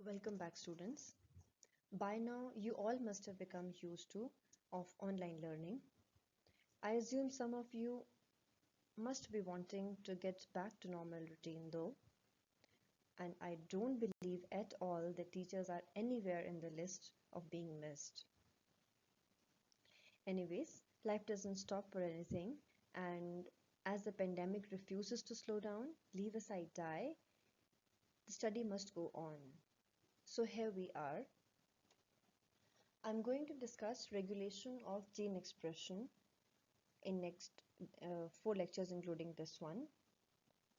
Welcome back, students. By now, you all must have become used to of online learning. I assume some of you must be wanting to get back to normal routine though, and I don't believe at all that teachers are anywhere in the list of being missed. Anyways, life doesn't stop for anything, and as the pandemic refuses to slow down, leave aside die, the study must go on. So here we are. I'm going to discuss regulation of gene expression in next 4 lectures, including this one.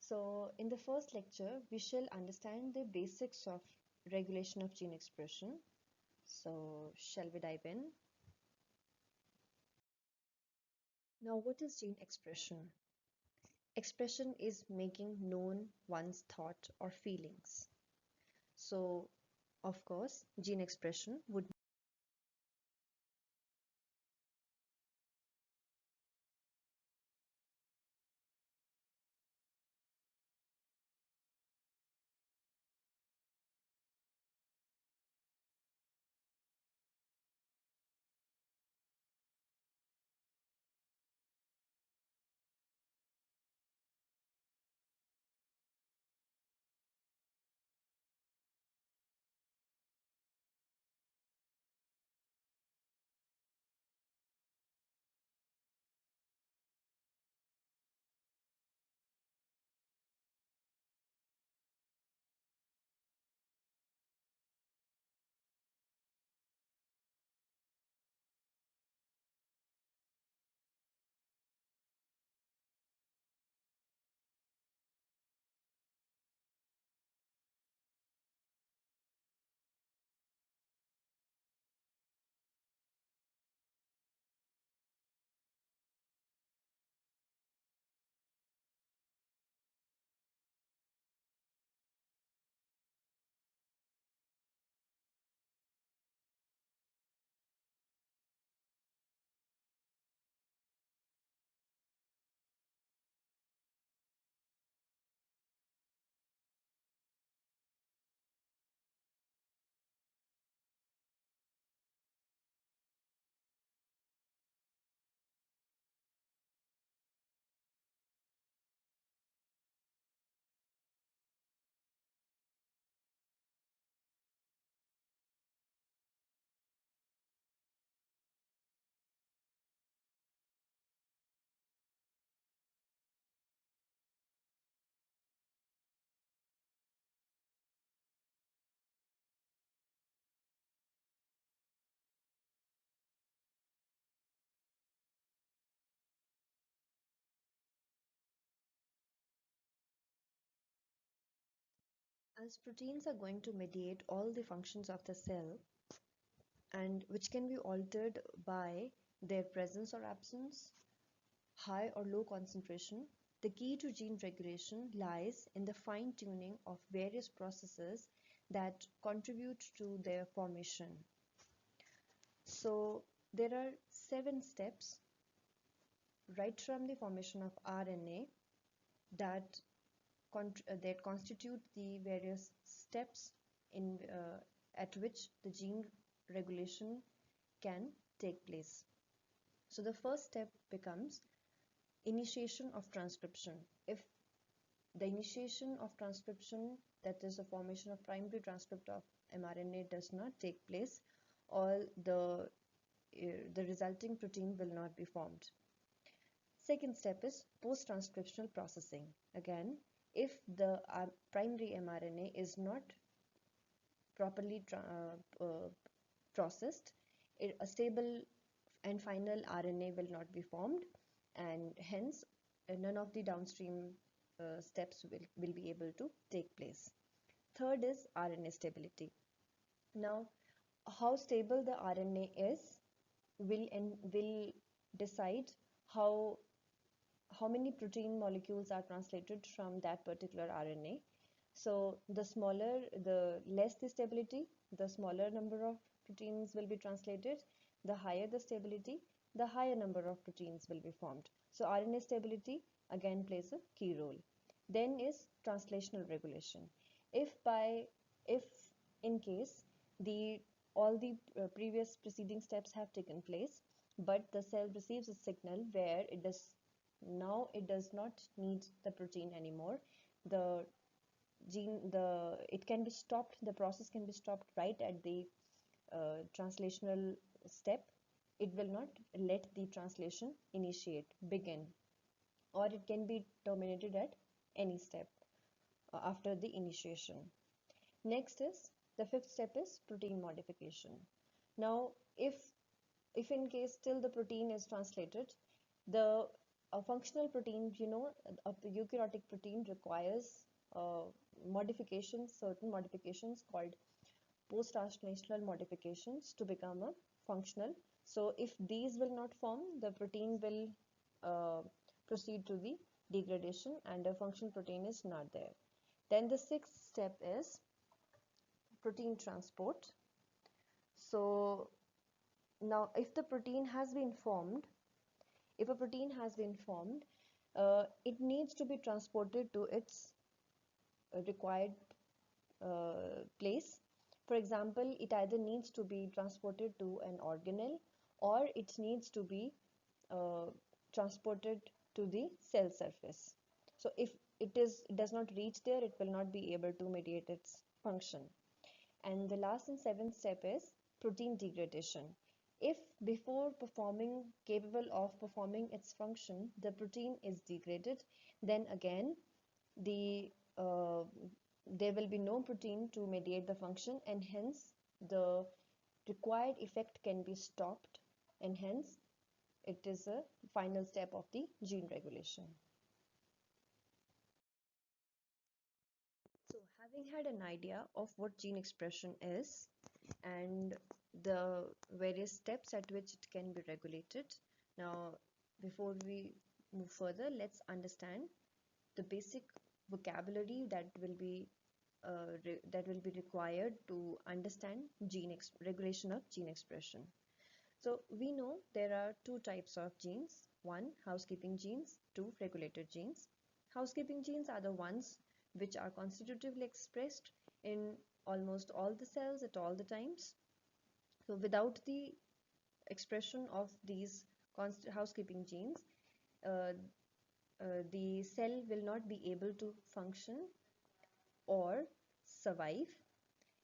So in the first lecture, we shall understand the basics of regulation of gene expression. So shall we dive in? Now, what is gene expression? Expression is making known one's thought or feelings. So, of course, gene expression would. As proteins are going to mediate all the functions of the cell and which can be altered by their presence or absence, high or low concentration, the key to gene regulation lies in the fine tuning of various processes that contribute to their formation. So there are 7 steps right from the formation of RNA that that constitute the various steps in at which the gene regulation can take place. So the first step becomes initiation of transcription. If the initiation of transcription, that is the formation of primary transcript of mRNA, does not take place, all the resulting protein will not be formed. Second step is post-transcriptional processing. Again, if the primary mRNA is not properly processed, a stable and final RNA will not be formed, and hence none of the downstream steps will be able to take place. Third is RNA stability. Now, how stable the RNA is will decide how many protein molecules are translated from that particular RNA. So the less the stability, the smaller number of proteins will be translated. The higher the stability, the higher number of proteins will be formed. So RNA stability again plays a key role. Then is translational regulation. If in case the all the previous preceding steps have taken place, but the cell receives a signal where it does not need the protein anymore. The it can be stopped, the process can be stopped right at the translational step. It will not let the translation begin, or it can be terminated at any step after the initiation. Next is the fifth step is protein modification. Now, if in case still the protein is translated, the a functional protein, a eukaryotic protein requires uh, certain modifications called post-translational modifications to become a functional. So if these will not form, the protein will uh, proceed to the degradation and a functional protein is not there. Then the sixth step is protein transport. So now if a protein has been formed, it needs to be transported to its required place. For example, it either needs to be transported to an organelle, or it needs to be uh, transported to the cell surface. So if it does not reach there, it will not be able to mediate its function. And the last and seventh step is protein degradation. If before performing capable of performing its function, the protein is degraded, then again the there will be no protein to mediate the function, and hence the required effect can be stopped, and hence it is a final step of the gene regulation. So having had an idea of what gene expression is and the various steps at which it can be regulated, now before we move further, let's understand the basic vocabulary that will be required to understand regulation of gene expression. So we know there are two types of genes. One, housekeeping genes. Two, regulated genes. Housekeeping genes are the ones which are constitutively expressed in almost all the cells at all the times. So without the expression of these housekeeping genes, uh, the cell will not be able to function or survive.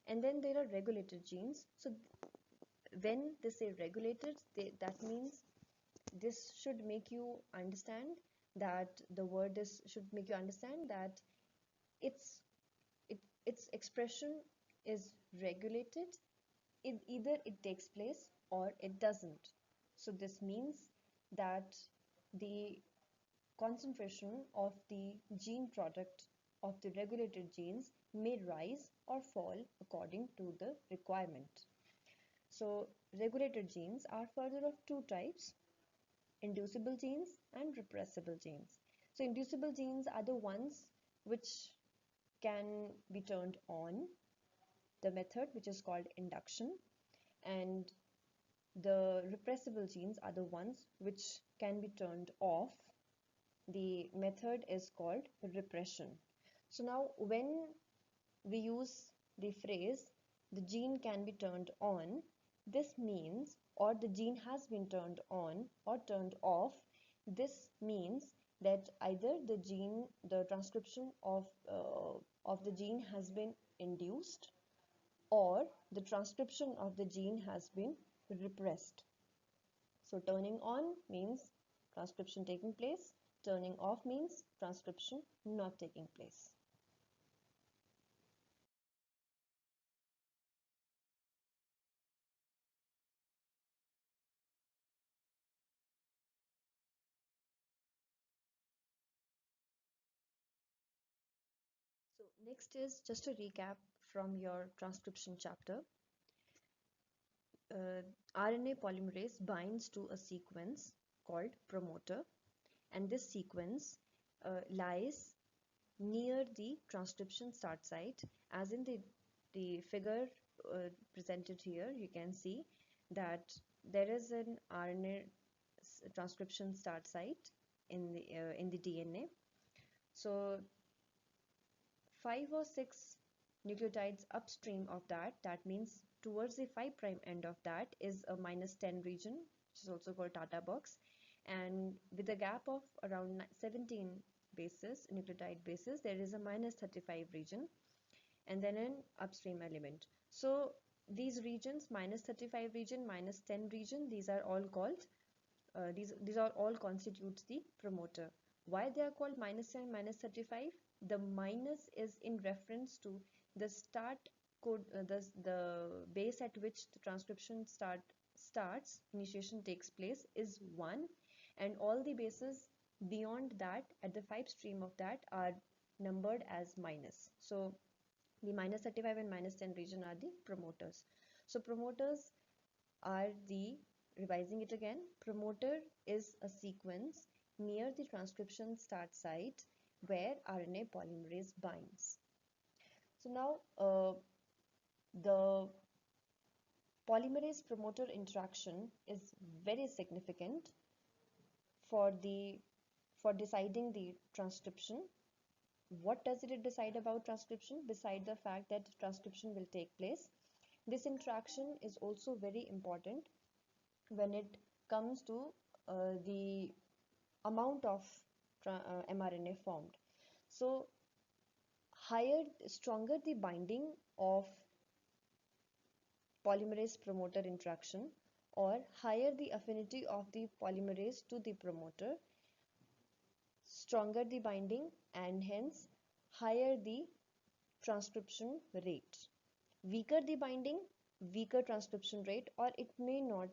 And then there are regulated genes. So when they say regulated, that means this should make you understand that the word is should make you understand that its its expression is regulated. Either it takes place or it doesn't. So this means that the concentration of the gene product of the regulated genes may rise or fall according to the requirement. So regulated genes are further of two types: inducible genes and repressible genes. So inducible genes are the ones which can be turned on, the method which is called induction, and the repressible genes are the ones which can be turned off. The method is called repression. So now when we use the phrase the gene can be turned on, this means, or the gene has been turned on or turned off, this means that either the transcription of the gene has been induced, or the transcription of the gene has been repressed. So turning on means transcription taking place, turning off means transcription not taking place. So next is just a recap from your transcription chapter. RNA polymerase binds to a sequence called promoter, and this sequence lies near the transcription start site. As in the figure presented here, you can see that there is an RNA transcription start site in the DNA. So five or six nucleotides upstream of that, that means towards the 5' end of that, is a -10 region, which is also called Tata box, and with a gap of around 17 bases, nucleotide bases, there is a -35 region, and then an upstream element. So these regions, -35 region, -10 region, these are all called these are all constitutes the promoter. Why they are called -10, -35? The minus is in reference to the start code, the base at which the transcription starts, initiation takes place, is 1, and all the bases beyond that, at the 5' of that, are numbered as minus. So the -35 and -10 region are the promoters. So promoters are the, revising it again, promoter is a sequence near the transcription start site where RNA polymerase binds. So now the polymerase promoter interaction is very significant for deciding the transcription. What does it decide about transcription? Beside the fact that transcription will take place, this interaction is also very important when it comes to the amount of mRNA formed. So stronger the binding of polymerase promoter interaction, or higher the affinity of the polymerase to the promoter, stronger the binding, and hence higher the transcription rate. Weaker the binding, weaker transcription rate, or it may not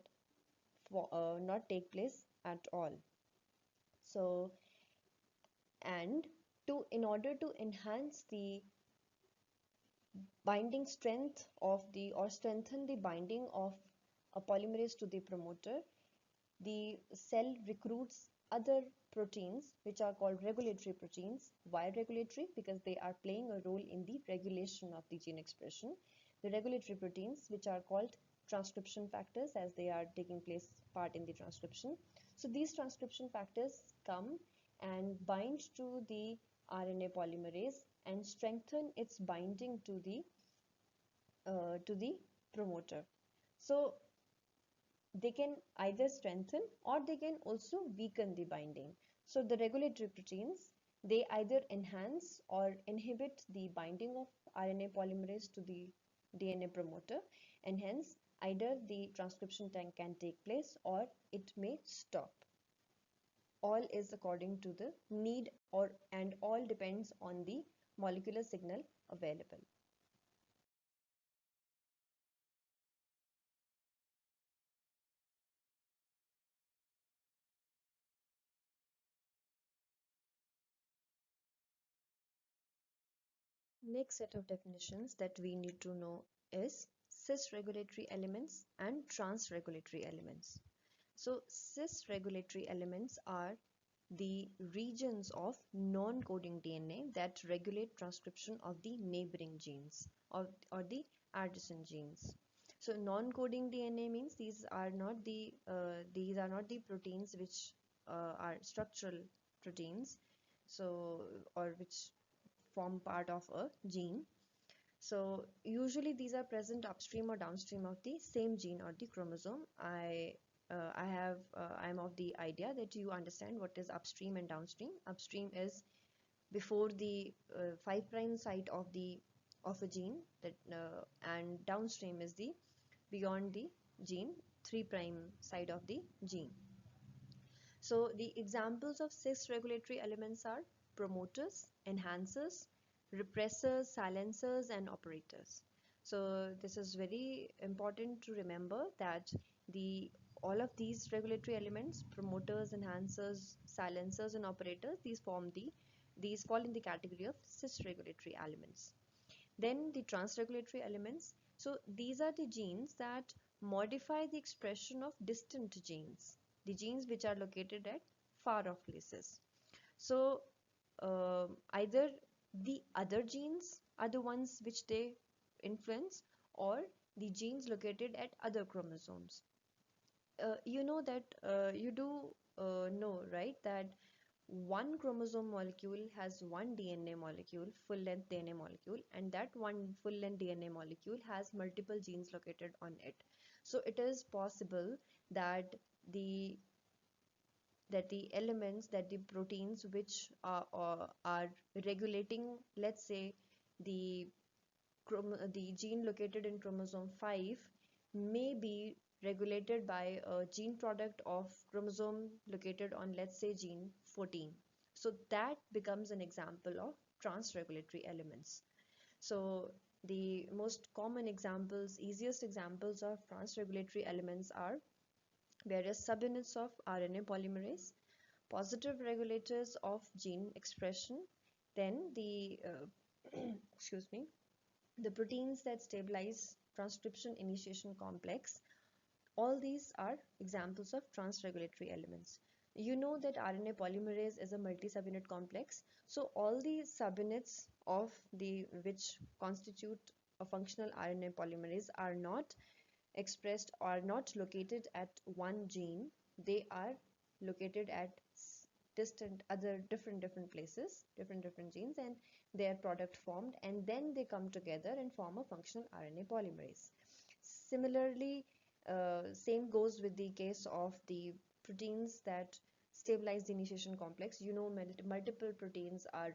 take place at all. So, and in order to enhance the binding strength of the, or strengthen the binding of a polymerase to the promoter, the cell recruits other proteins which are called regulatory proteins. Why regulatory? Because they are playing a role in the regulation of the gene expression. The regulatory proteins, which are called transcription factors, as they are taking part in the transcription. So these transcription factors come and bind to the RNA polymerase and strengthen its binding to the promoter. So they can either strengthen or they can also weaken the binding. So the regulatory proteins, they either enhance or inhibit the binding of RNA polymerase to the DNA promoter, and hence either the transcription can take place or it may stop. All is according to the need, and all depends on the molecular signal available. Next set of definitions that we need to know is cis-regulatory elements and trans-regulatory elements. So cis-regulatory elements are the regions of non-coding DNA that regulate transcription of the neighboring genes, or the adjacent genes. So non-coding DNA means these are not the proteins which are structural proteins, so, or which form part of a gene. So usually these are present upstream or downstream of the same gene or the chromosome. I'm of the idea that you understand what is upstream and downstream. Upstream is before the 5' site of a gene, that and downstream is the beyond the gene 3' side of the gene. So the examples of cis regulatory elements are promoters, enhancers, repressors, silencers, and operators. So this is very important to remember that all of these regulatory elements, promoters, enhancers, silencers, and operators, these fall in the category of cis regulatory elements. Then the trans-regulatory elements. So these are the genes that modify the expression of distant genes, the genes which are located at far off places. So either the other genes are the ones which they influence, or the genes located at other chromosomes. You know that you do know, right, that one chromosome molecule has one DNA molecule, full-length DNA molecule, and that one full-length DNA molecule has multiple genes located on it. So it is possible that the elements, that the proteins which are regulating, let's say, the gene located in chromosome 5 may be regulated by a gene product of chromosome located on, let's say, gene 14. So that becomes an example of trans-regulatory elements. So the most common examples, easiest examples of trans-regulatory elements are various subunits of RNA polymerase, positive regulators of gene expression, then the excuse me, the proteins that stabilize transcription initiation complex. All these are examples of trans-regulatory elements. You know that RNA polymerase is a multi-subunit complex. So all the subunits of the which constitute a functional RNA polymerase are not expressed or not located at one gene. They are located at distant other different places, different genes, and their product formed, and then they come together and form a functional RNA polymerase. Similarly, same goes with the case of the proteins that stabilize the initiation complex. You know, multiple proteins are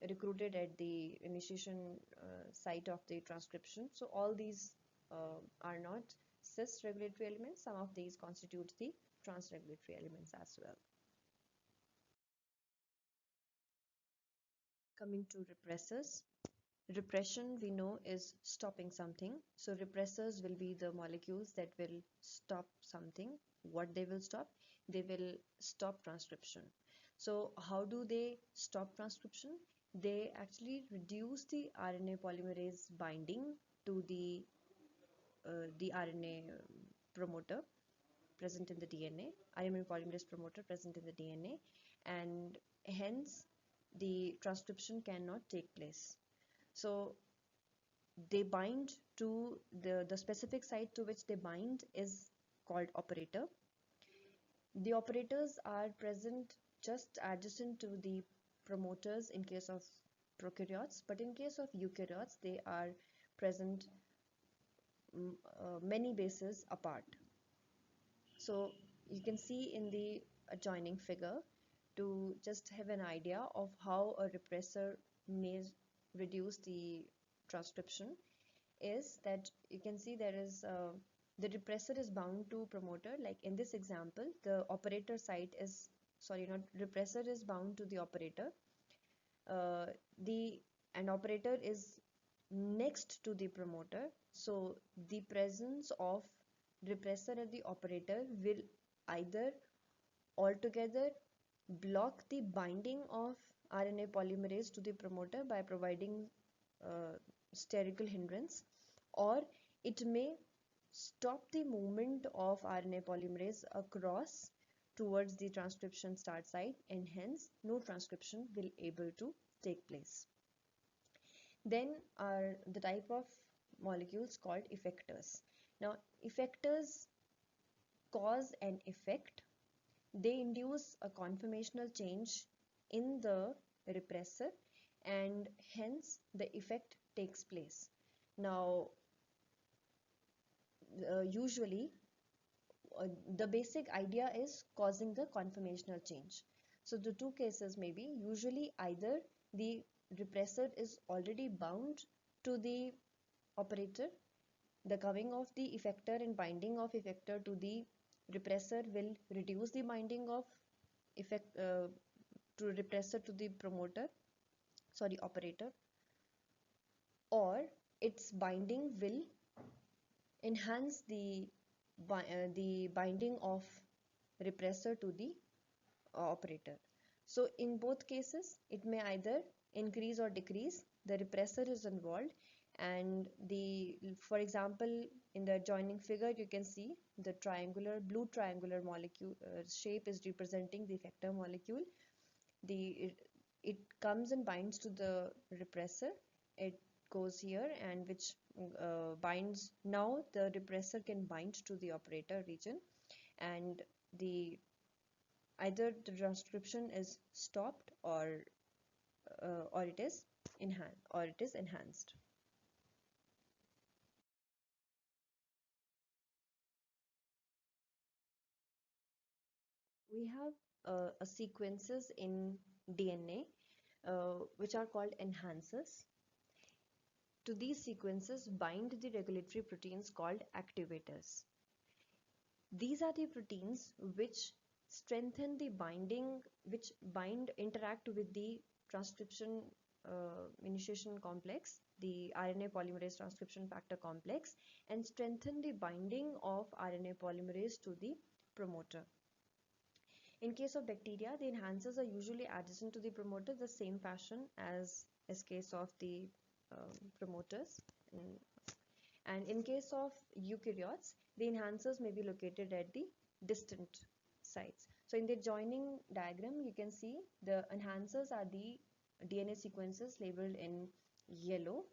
recruited at the initiation site of the transcription. So all these are not cis regulatory elements. Some of these constitute the trans regulatory elements as well. Coming to repressors. Repression, we know, is stopping something. So repressors will be the molecules that will stop something. What they will stop? They will stop transcription. So how do they stop transcription? They actually reduce the RNA polymerase binding to the RNA promoter present in the DNA, RNA polymerase promoter present in the DNA, and hence the transcription cannot take place. So they bind to the specific site to which they bind is called operator. The operators are present just adjacent to the promoters in case of prokaryotes, but in case of eukaryotes, they are present many bases apart. So you can see in the adjoining figure, to just have an idea of how a repressor may reduce the transcription, is that you can see there is the repressor is bound to promoter. Like in this example, the operator site is, sorry, not repressor is bound to the operator. The an operator is next to the promoter. So the presence of repressor at the operator will either altogether block the binding of RNA polymerase to the promoter by providing sterical hindrance, or it may stop the movement of RNA polymerase across towards the transcription start site, and hence no transcription will able to take place. Then are the type of molecules called effectors. Now effectors cause an effect. They induce a conformational change in the repressor, and hence the effect takes place. Now usually the basic idea is causing the conformational change. So the two cases may be, usually either the repressor is already bound to the operator, the coming of the effector and binding of effector to the repressor will reduce the binding of to repressor to the promoter, sorry, operator, or its binding will enhance the binding of repressor to the operator. So in both cases, it may either increase or decrease. The repressor is involved, and for example, in the adjoining figure, you can see the blue triangular molecule shape is representing the effector molecule. It comes and binds to the repressor. It goes here, and which binds. Now the repressor can bind to the operator region, and the either the transcription is stopped or it is enhanced. We have a sequences in DNA which are called enhancers. To these sequences bind the regulatory proteins called activators. These are the proteins which strengthen the binding, which interact with the transcription initiation complex, the RNA polymerase transcription factor complex, and strengthen the binding of RNA polymerase to the promoter. In case of bacteria, the enhancers are usually adjacent to the promoter, the same fashion as case of the promoters. And in case of eukaryotes, the enhancers may be located at the distant sites. So in the joining diagram, you can see the enhancers are the DNA sequences labeled in yellow,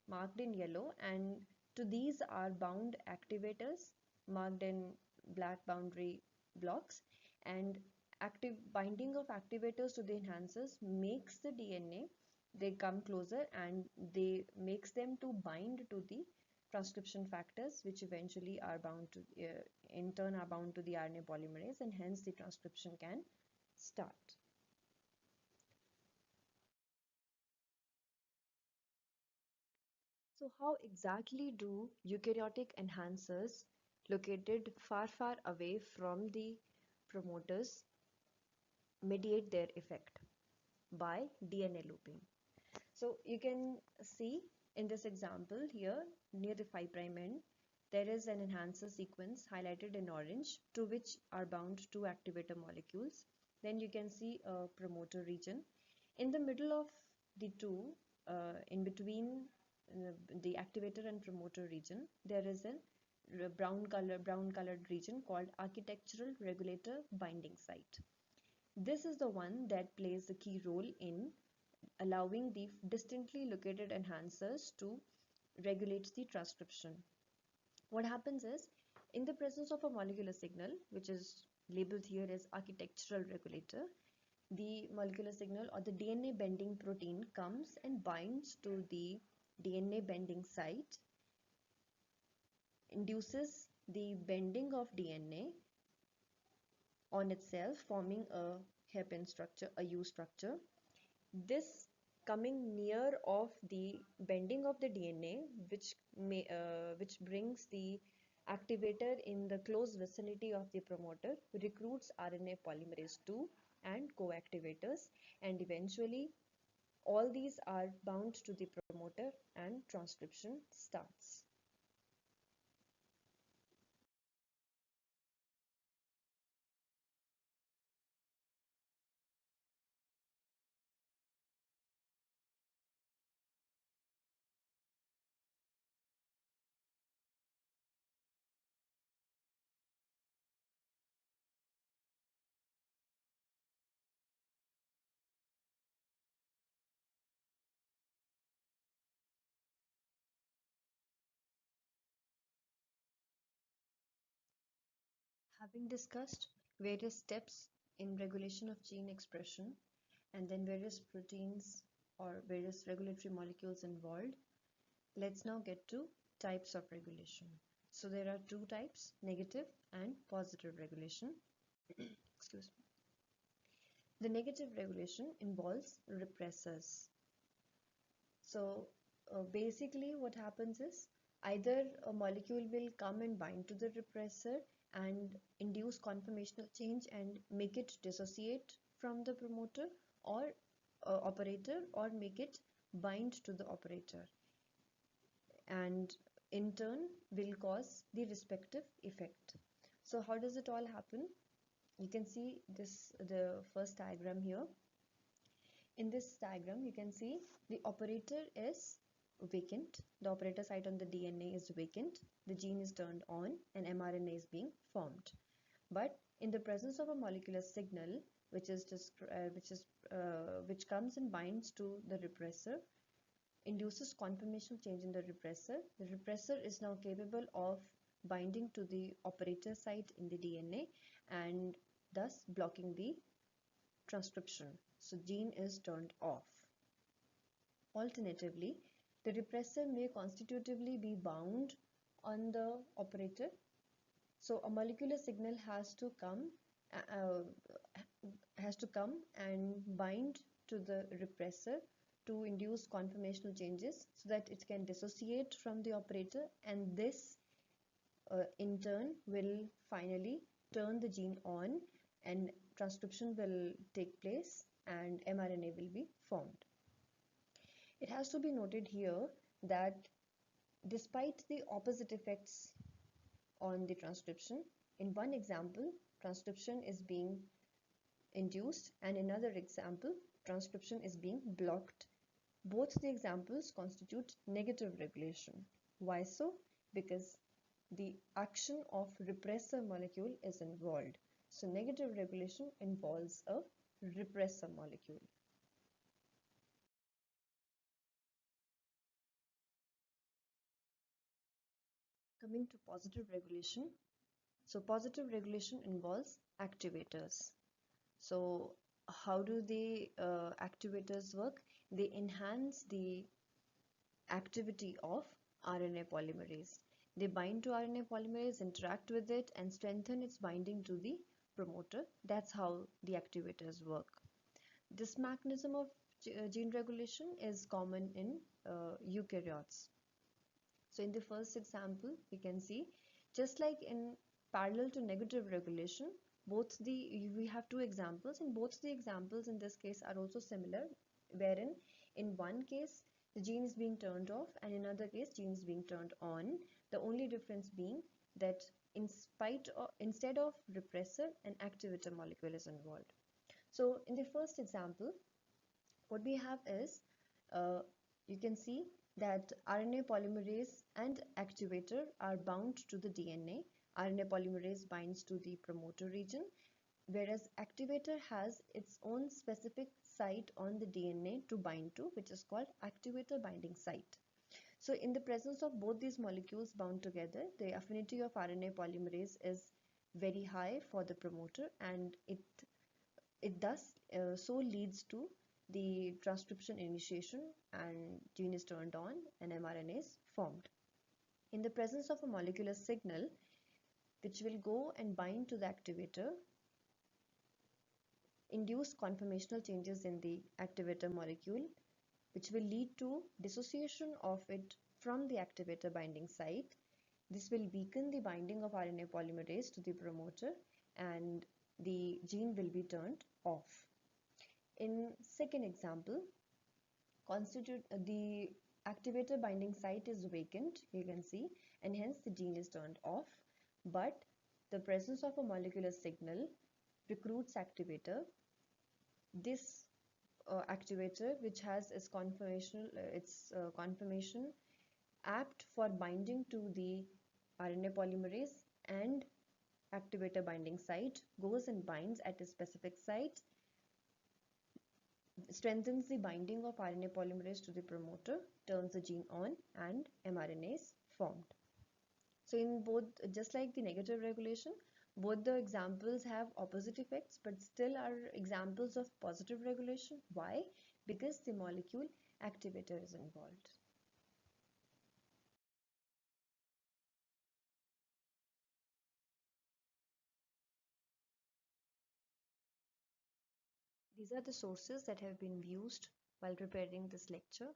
marked in yellow, and to these are bound activators marked in black boundary blocks, and active binding of activators to the enhancers makes the DNA, they come closer and they makes them to bind to the transcription factors, which eventually are bound to in turn are bound to the RNA polymerase, and hence the transcription can start. So how exactly do eukaryotic enhancers located far away from the promoters mediate their effect? By DNA looping. So you can see in this example here near the 5' end, there is an enhancer sequence highlighted in orange to which are bound two activator molecules. Then you can see a promoter region. In the middle of the two, in between the activator and promoter region, there is a brown colored region called architectural regulator binding site. This is the one that plays the key role in allowing the distantly located enhancers to regulate the transcription. What happens is, in the presence of a molecular signal, which is labeled here as architectural regulator, the molecular signal or the DNA bending protein comes and binds to the DNA bending site, induces the bending of DNA on itself, forming a hairpin structure, a U structure. This coming near of the bending of the DNA, which brings the activator in the close vicinity of the promoter, recruits RNA polymerase 2 and co-activators, and eventually all these are bound to the promoter and transcription starts. Having discussed various steps in regulation of gene expression and then various proteins or various regulatory molecules involved, let's now get to types of regulation. So there are two types, negative and positive regulation. Excuse me. The negative regulation involves repressors. So basically what happens is either a molecule will come and bind to the repressor and induce conformational change and make it dissociate from the promoter or operator, or make it bind to the operator, and in turn will cause the respective effect. So how does it all happen? You can see the first diagram here. In this diagram, you can see the operator is vacant. The operator site on the DNA is vacant. The gene is turned on and mRNA is being formed. But in the presence of a molecular signal, which comes and binds to the repressor, induces conformational change in the repressor. The repressor is now capable of binding to the operator site in the DNA and thus blocking the transcription. So gene is turned off. Alternatively, the repressor may constitutively be bound on the operator. So a molecular signal uh, has to come and bind to the repressor to induce conformational changes so that it can dissociate from the operator, and this in turn will finally turn the gene on and transcription will take place and mRNA will be formed. It has to be noted here that despite the opposite effects on the transcription, in one example, transcription is being induced, and in another example, transcription is being blocked. Both the examples constitute negative regulation. Why so? Because the action of repressor molecule is involved. So negative regulation involves a repressor molecule. Coming to positive regulation. So positive regulation involves activators. So how do the activators work? They enhance the activity of RNA polymerase. They bind to RNA polymerase, interact with it, and strengthen its binding to the promoter. That's how the activators work. This mechanism of gene regulation is common in eukaryotes. So in the first example, we can see just like in parallel to negative regulation, we have two examples, and both the examples in this case are also similar, wherein in one case the gene is being turned off and in another case gene is being turned on. The only difference being that instead of repressor, an activator molecule is involved. So in the first example, what we have is uh, you can see that RNA polymerase and activator are bound to the DNA. RNA polymerase binds to the promoter region, whereas activator has its own specific site on the DNA to bind to, which is called activator binding site. So in the presence of both these molecules bound together, the affinity of RNA polymerase is very high for the promoter, and it thus so leads to the transcription initiation, and gene is turned on and mRNA is formed. In the presence of a molecular signal which will go and bind to the activator, induce conformational changes in the activator molecule, which will lead to dissociation of it from the activator binding site. This will weaken the binding of RNA polymerase to the promoter and the gene will be turned off. In second example, the activator binding site is vacant, you can see, and hence the gene is turned off, but the presence of a molecular signal recruits activator. This activator, which has its conformation apt for binding to the RNA polymerase and activator binding site, goes and binds at a specific site, strengthens the binding of RNA polymerase to the promoter, turns the gene on, and mRNA is formed. So in both, just like the negative regulation, both the examples have opposite effects but still are examples of positive regulation. Why? Because the molecule activator is involved. These are the sources that have been used while preparing this lecture.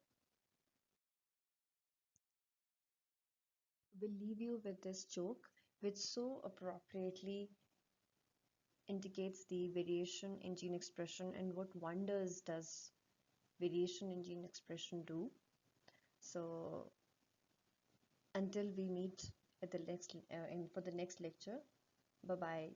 We'll leave you with this joke, which so appropriately indicates the variation in gene expression and what wonders does variation in gene expression do. So until we meet at the next for the next lecture, bye bye.